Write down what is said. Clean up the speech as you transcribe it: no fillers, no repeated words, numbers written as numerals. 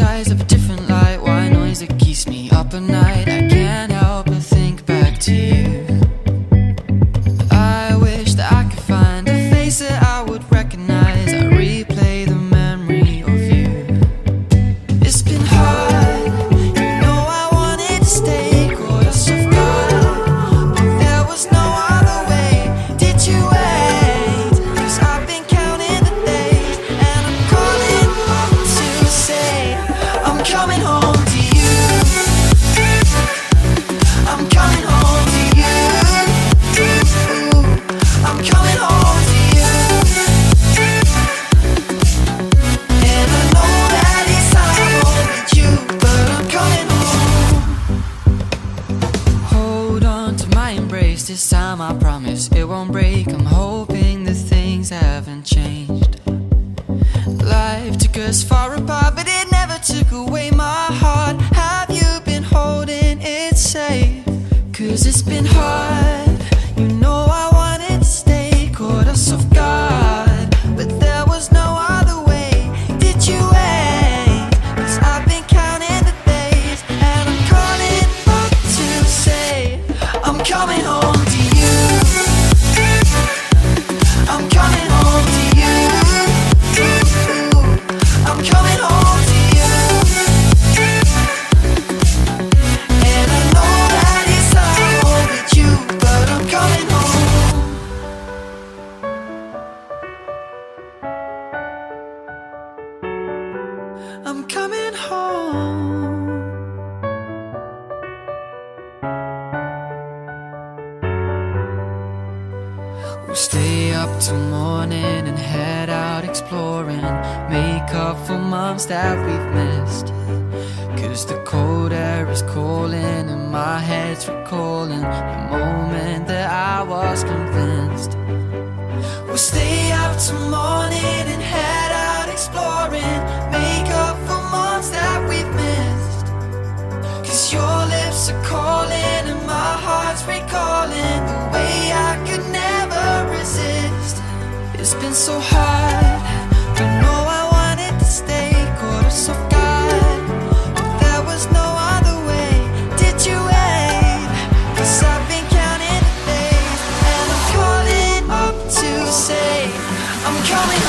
skies of a different light, white noise that keeps me up at night. I can't help but think back to you. I wish that I could find a face that I would recognize. I replay the memory of you. It's been hard, you know I wanted to stay, caught us off guard, but there was no other way. Did you wait? 'Cause I've been counting the days, and I'm calling up to say I'm coming home to you. I'm coming home to you. I'm coming home to you. And I know that it's hard with you, but I'm coming home. Hold on to my embrace, this time I promise it won't break. I'm hoping that things haven't changed. Life took us far apart, but it never took away my heart. Have you been holding it safe? 'Cause it's been hard, you know I wanted to stay, caught us off guard, but there was no other way. Did you wait? 'Cause I've been counting the days, and I'm calling up to say I'm coming home to you. I'm coming home to you. I'm coming home to you. And I know that it's hard with you, but I'm coming home. I'm coming home. We'll stay up till morning and head out exploring, make up for months that we've missed. 'Cause the cold air is calling and my head's recalling the moment that I was convinced. We'll stay up till morning and head out exploring, make up for months that we've missed. 'Cause your lips are calling and my heart's recalling the way I could never resist. It's been so hard, but no, I wanted to stay, caught us off guard, but there was no other way. Did you wait? 'Cause I've been counting the days, and I'm calling up to say I'm coming